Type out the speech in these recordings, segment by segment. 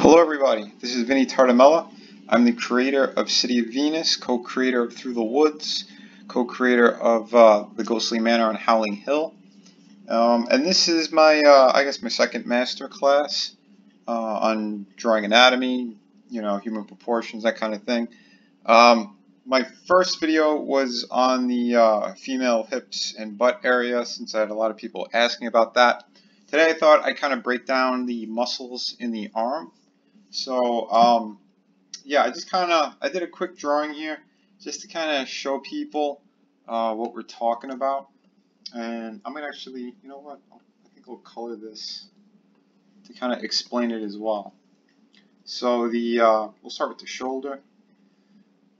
Hello everybody, this is Vinnieart. I'm the creator of City of Venus, co-creator of Through the Woods, co-creator of The Ghostly Manor on Howling Hill. And this is my, I guess my second master class on drawing anatomy, human proportions, that kind of thing. My first video was on the female hips and butt area, since I had a lot of people asking about that. Today I thought I'd kind of break down the muscles in the arm. So, yeah, I did a quick drawing here just to kind of show people what we're talking about. And I'm going to actually, you know what, I think I'll color this to kind of explain it as well. So we'll start with the shoulder.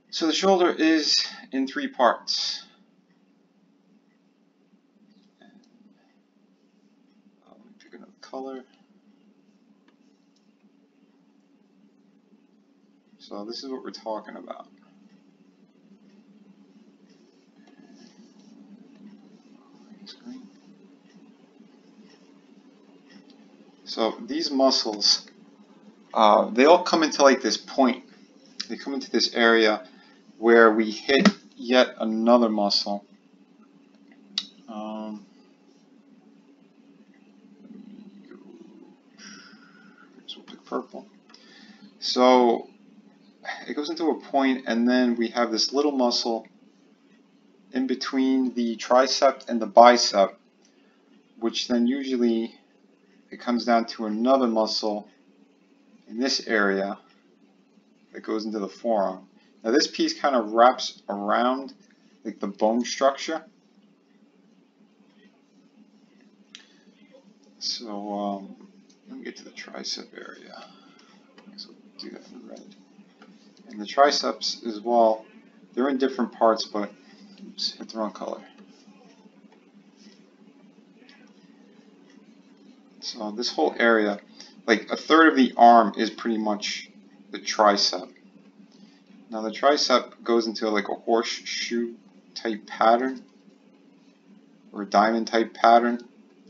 So the shoulder is in 3 parts. Let me pick another color. So this is what we're talking about. So these muscles, they all come into like this point. They come into this area where we hit yet another muscle. So we'll pick purple. So it goes into a point, and then we have this little muscle in between the tricep and the bicep, which then usually it comes down to another muscle in this area that goes into the forearm. Now this piece kind of wraps around like the bone structure. So let me get to the tricep area. So we'll do that in red. And the triceps as well, they're in different parts, but oops, hit the wrong color. So this whole area, like a third of the arm is pretty much the tricep. Now the tricep goes into like a horseshoe type pattern or a diamond type pattern.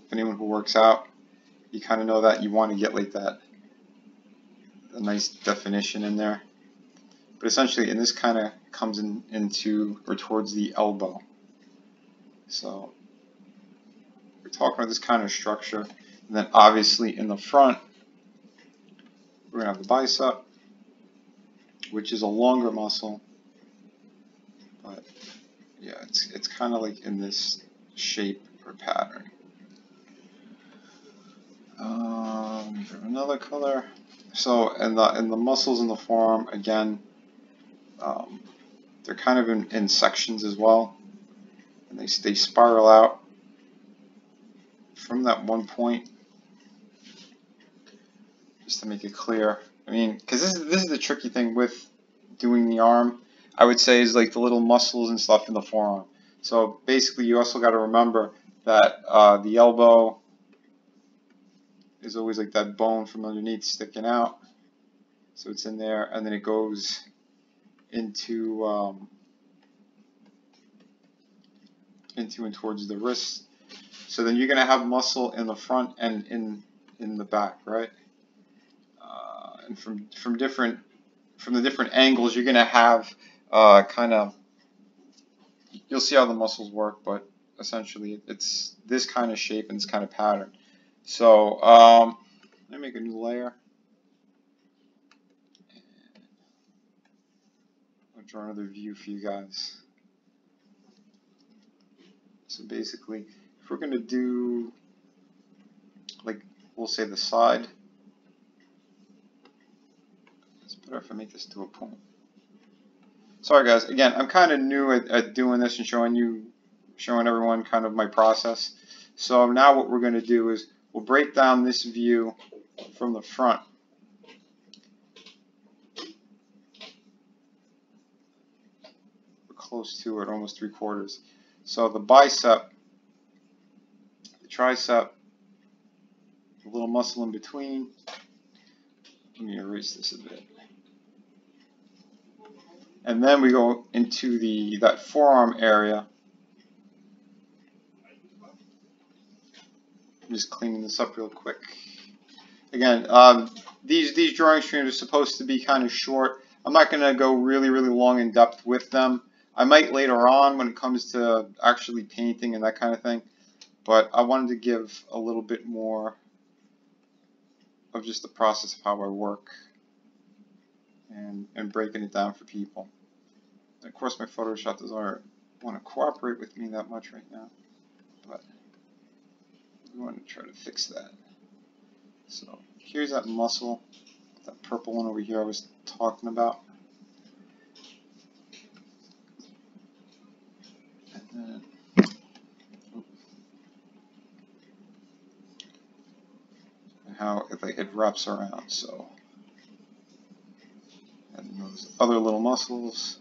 If anyone who works out, you kind of know that you want to get like that, a nice definition in there. But essentially, and this kind of comes into or towards the elbow. So we're talking about this kind of structure. And then obviously in the front, we're going to have the bicep, which is a longer muscle. But yeah, it's kind of like in this shape or pattern. Another color. So and the muscles in the forearm, again, they're kind of in sections as well, and they spiral out from that one point. Just to make it clear, I mean, because this is the tricky thing with doing the arm, I would say, is like the little muscles and stuff in the forearm. So basically, you also got to remember that the elbow is always like that bone from underneath sticking out. So it's in there, and then it goes into and towards the wrist. So then you're going to have muscle in the front and in the back, right? And from the different angles, you're going to have kind of, you'll see how the muscles work, but essentially it's this kind of shape and this kind of pattern. So let me make a new layer. I'll draw another view for you guys. So basically, if we're going to do, like, we'll say the side, it's better if I make this to a point. Sorry guys, again, I'm kind of new at doing this and showing everyone kind of my process. So now what we're going to do is we'll break down this view from the front. We're close to it, almost 3/4. So the bicep, the tricep, the little muscle in between. Let me erase this a bit. And then we go into that forearm area. I'm just cleaning this up real quick. Again, these drawing streams are supposed to be kind of short. I'm not going to go really long in depth with them. I might later on when it comes to actually painting and that kind of thing, but I wanted to give a little bit more of just the process of how I work and breaking it down for people. And of course my Photoshop doesn't want to cooperate with me that much right now, but we want to try to fix that. So here's that muscle, that purple one over here I was talking about. And then how it wraps around. So, and those other little muscles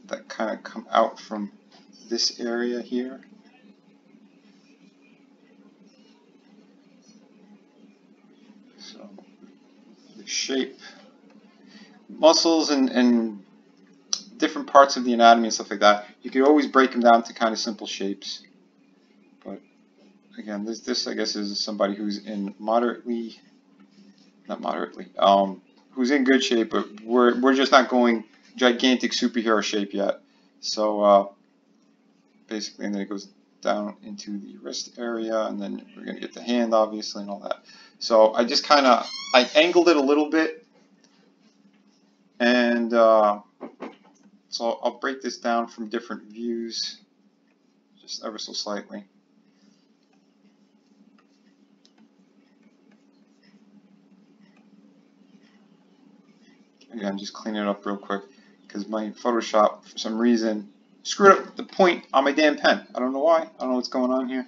that kind of come out from this area here. So the shape, muscles, and different parts of the anatomy and stuff like that, you could always break them down to kind of simple shapes. But again, this I guess is somebody who's in who's in good shape, but we're just not going gigantic superhero shape yet. So basically, and then it goes down into the wrist area, and then we're gonna get the hand obviously and all that. So I just I angled it a little bit, and so I'll break this down from different views, just ever so slightly. Again, just clean it up real quick because my Photoshop, for some reason, screwed up the point on my damn pen. I don't know why. I don't know what's going on here,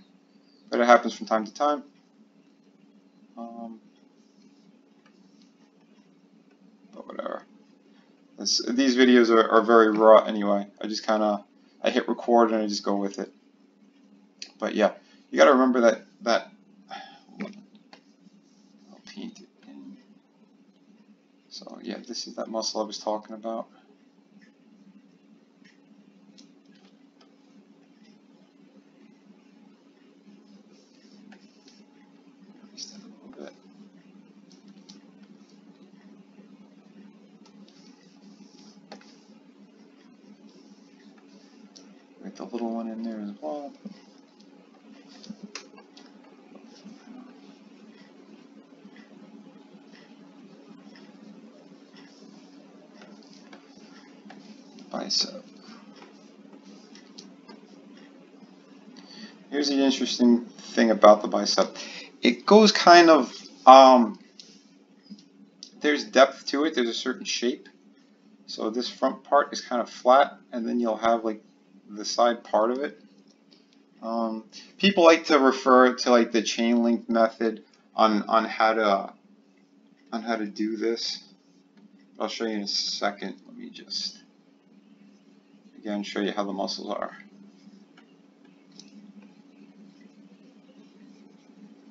but it happens from time to time. But whatever. These videos are very raw anyway. I just I hit record and I just go with it. But yeah, you got to remember that I'll paint it in. So yeah, this is that muscle I was talking about. Just a little bit. Get the little one in there as well. Bicep. Here's the interesting thing about the bicep. It goes kind of, there's depth to it, there's a certain shape. So this front part is kind of flat, and then you'll have like the side part of it. People like to refer to like the chain link method on how to do this. I'll show you in a second. Let me just again show you how the muscles are.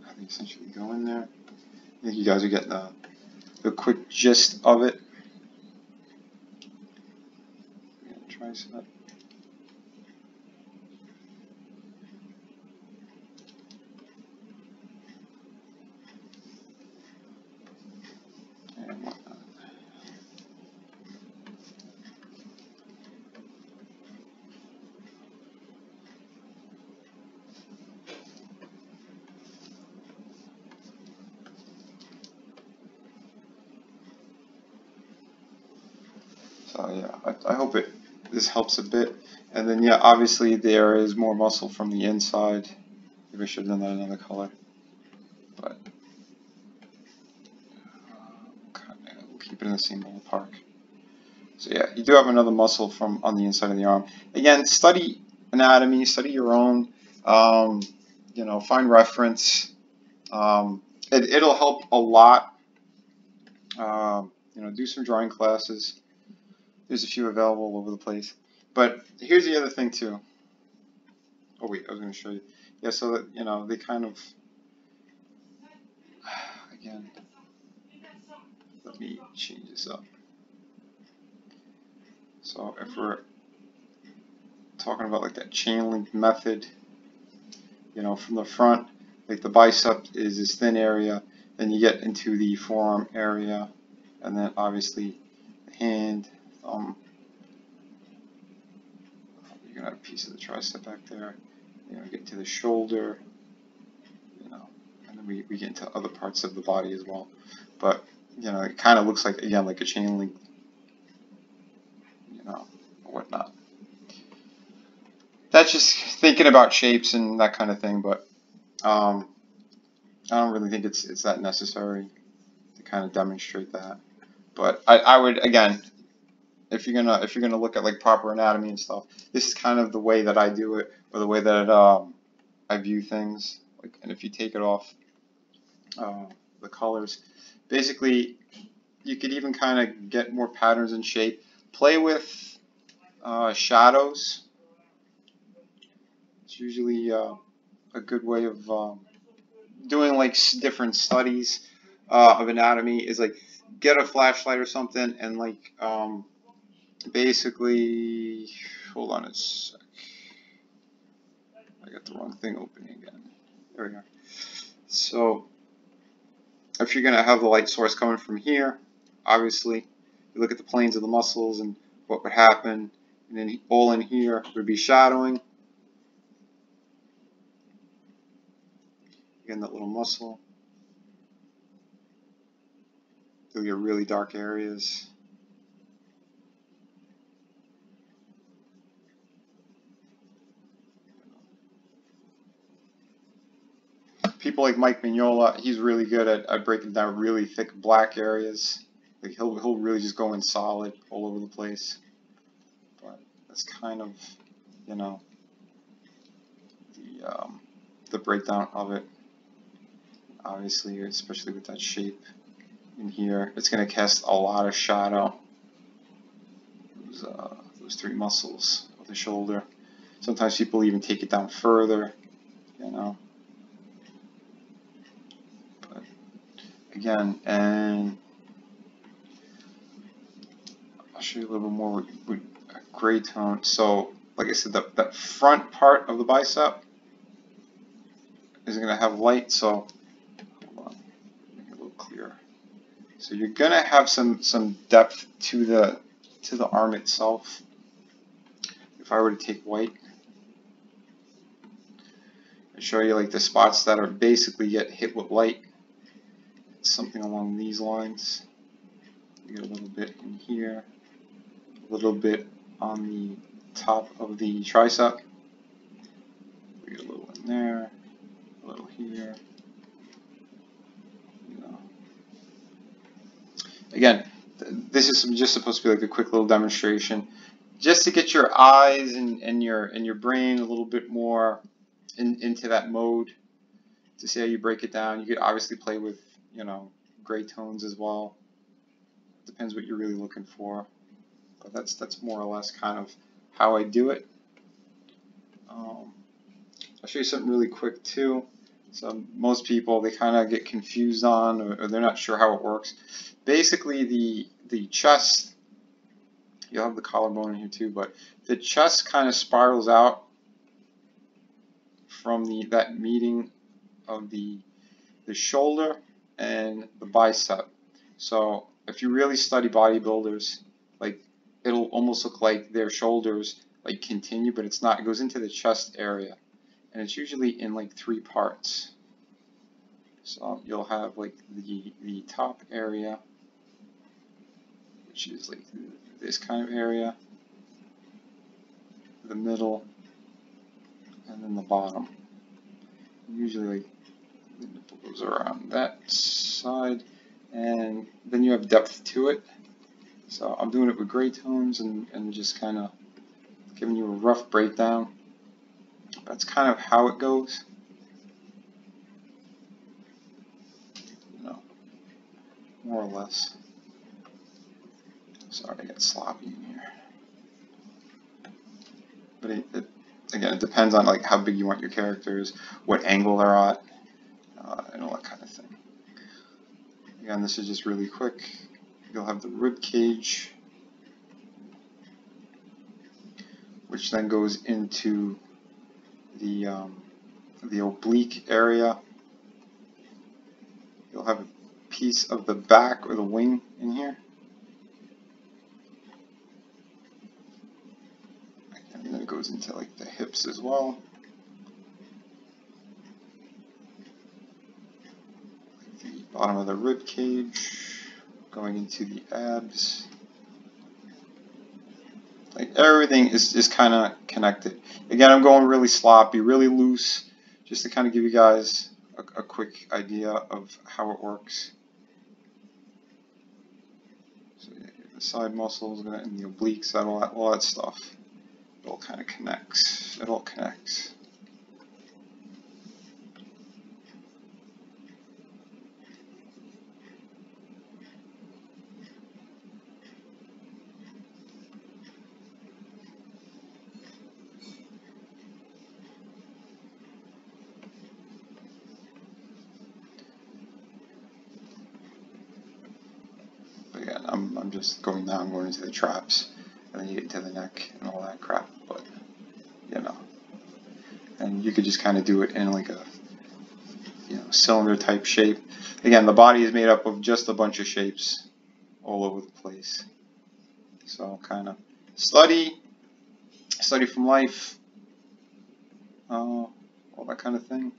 How they essentially go in there. I think you guys are getting the quick gist of it. Tricep. And whatnot. So yeah, I hope this helps a bit. And then yeah, obviously there is more muscle from the inside. Maybe I should have done that another color. But we'll keep it in the same ballpark. So yeah, you do have another muscle from on the inside of the arm. Again, study anatomy, study your own. You know, find reference. It'll help a lot. You know, do some drawing classes. There's a few available all over the place. But here's the other thing too. Oh wait, I was going to show you. Yeah, so that, you know, they kind of, again, let me change this up. So if we're talking about like that chain link method, you know, from the front, like the bicep is this thin area, Then you get into the forearm area, and then obviously the hand, thumb. You're gonna have a piece of the tricep back there. You're gonna get to the shoulder, you know, and then we get into other parts of the body as well. But you know, it kind of looks like, again, like a chain link, you know, or whatnot. That's just thinking about shapes and that kind of thing, but I don't really think it's that necessary to kind of demonstrate that. But I would, again, if you're gonna look at like proper anatomy and stuff, this is kind of the way that I do it, or the way that I view things. Like, and if you take it off the colors, basically you could even kind of get more patterns and shape. Play with shadows. It's usually a good way of doing like different studies of anatomy. Is like get a flashlight or something and like basically, hold on a sec. I got the wrong thing open again. There we go. So if you're gonna have the light source coming from here, obviously you look at the planes of the muscles and what would happen, and then all in here would be shadowing. Again, that little muscle. You'll get really dark areas. People like Mike Mignola, he's really good at breaking down really thick black areas. Like he'll really just go in solid all over the place. But that's kind of, you know, the breakdown of it. Obviously, especially with that shape in here, it's going to cast a lot of shadow. Those three muscles of the shoulder. Sometimes people even take it down further, you know. But again, and I'll show you a little bit more with gray tone. So, like I said, that front part of the bicep is going to have light. So, hold on, make it a little clearer. So you're going to have some depth to the arm itself. If I were to take white and show you like the spots that are basically get hit with light, it's something along these lines. You get a little bit in here, a little bit on the top of the tricep. We get a little in there, a little here. You know. Again, this is just supposed to be like a quick little demonstration, just to get your eyes and your brain a little bit more into that mode, to see how you break it down. You could obviously play with, you know, gray tones as well. Depends what you're really looking for, but that's more or less kind of how I do it. I'll show you something really quick too. So most people, they kind of get confused on, or they're not sure how it works. Basically, the chest, you'll have the collarbone in here too, but the chest kind of spirals out from that meeting of the shoulder and the bicep. So if you really study bodybuilders, like it'll almost look like their shoulders like continue, but it's not. It goes into the chest area, and it's usually in like 3 parts. So you'll have like the top area, which is like this kind of area, the middle, and then the bottom. Usually like the nipple goes around that side, and then you have depth to it. So I'm doing it with gray tones and just kind of giving you a rough breakdown. That's kind of how it goes. You know, more or less. Sorry, I got sloppy in here. But again, it depends on like how big you want your characters, what angle they're at, and all that kind of thing. Again, this is just really quick. You'll have the rib cage, which then goes into the oblique area. You'll have a piece of the back or the wing in here. And then it goes into like the hips as well. The bottom of the rib cage, going into the abs. Like everything is kind of connected. Again, I'm going really sloppy, really loose, just to kind of give you guys a quick idea of how it works. So yeah, the side muscles and the obliques, all that stuff. It all kind of connects. It all connects. Again, I'm just going down, going into the traps, and then you get into the neck and all that crap. But you know, and you could just kind of do it in like a cylinder type shape. Again, the body is made up of just a bunch of shapes all over the place. So kind of study from life, all that kind of thing.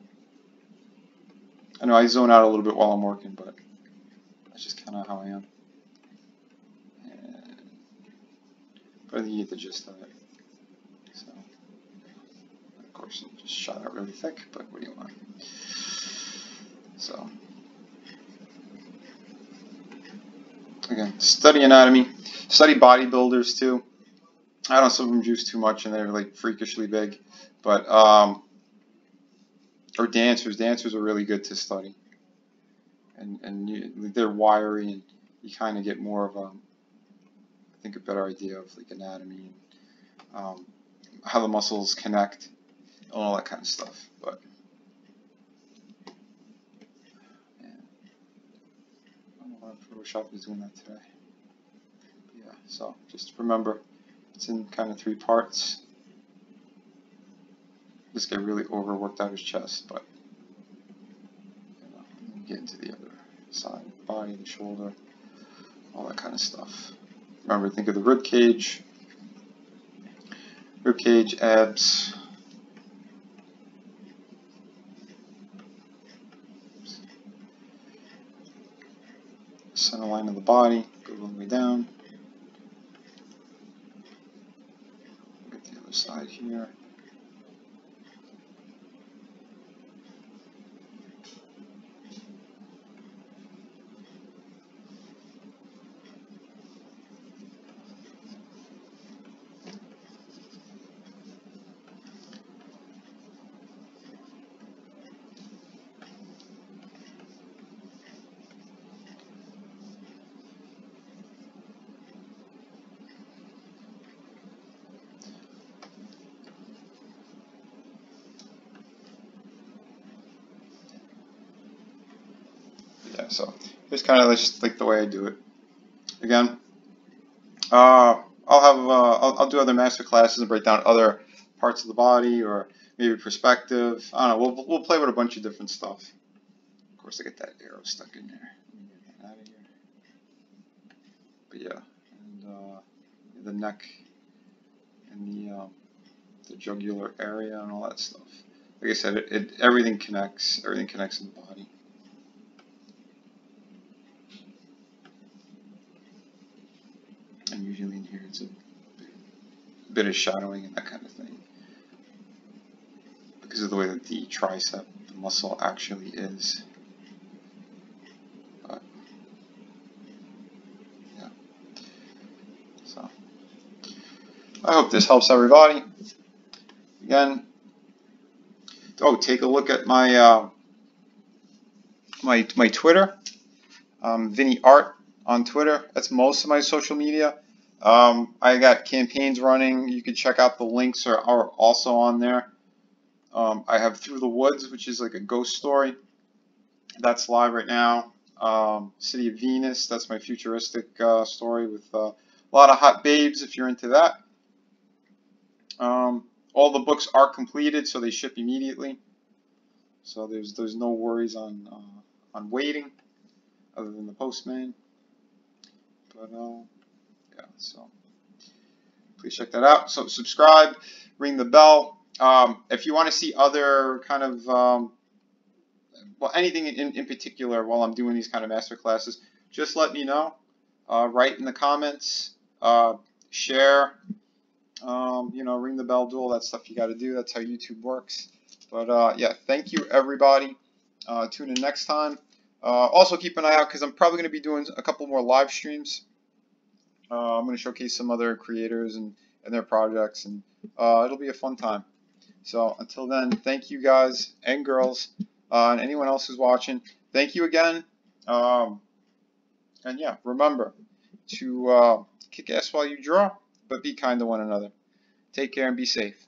I know I zone out a little bit while I'm working, but that's just kind of how I am. But I think you get the gist of it. So, of course, it just shot out really thick, but what do you want? So, again, study anatomy, study bodybuilders too. I know some of them juice too much and they're like freakishly big, but or dancers. Dancers are really good to study, and they're wiry, and you kind of get more of I think a better idea of like anatomy and how the muscles connect and all that kind of stuff. But man, I don't know why Photoshop is doing that today. But yeah, so just remember, it's in kind of 3 parts. This guy really overworked out his chest, but you know, get into the other side, the body, the shoulder, all that kind of stuff. Remember, think of the rib cage, abs, center line of the body, go all the way down. Get the other side here. So here's kind of just like the way I do it. Again, I'll do other master classes and break down other parts of the body or maybe perspective. I don't know. We'll play with a bunch of different stuff. Of course, I get that arrow stuck in there. Let me get that out of here. But yeah, and the neck and the jugular area and all that stuff. Like I said, everything connects. Everything connects in the body. And usually in here it's a bit of shadowing and that kind of thing, because of the way that the tricep, the muscle, actually is. But yeah, so I hope this helps everybody. Again, take a look at my my Twitter, Vinnieart on Twitter. That's most of my social media. I got campaigns running. You can check out the links are also on there. I have Through the Woods, which is like a ghost story. That's live right now. City of Venus, that's my futuristic story with a lot of hot babes if you're into that. All the books are completed, so they ship immediately. So there's no worries on waiting. other than the postman. But yeah, so please check that out. So subscribe, ring the bell. If you want to see other kind of well, anything in particular while I'm doing these kind of master classes, just let me know. Write in the comments, share, you know, ring the bell, do all that stuff you got to do. That's how YouTube works. But yeah, thank you everybody. Tune in next time. Also keep an eye out because I'm probably going to be doing a couple more live streams. I'm going to showcase some other creators and their projects, and it'll be a fun time. So until then, thank you guys and girls, and anyone else who's watching. Thank you again. And yeah, remember to kick ass while you draw, but be kind to one another. Take care and be safe.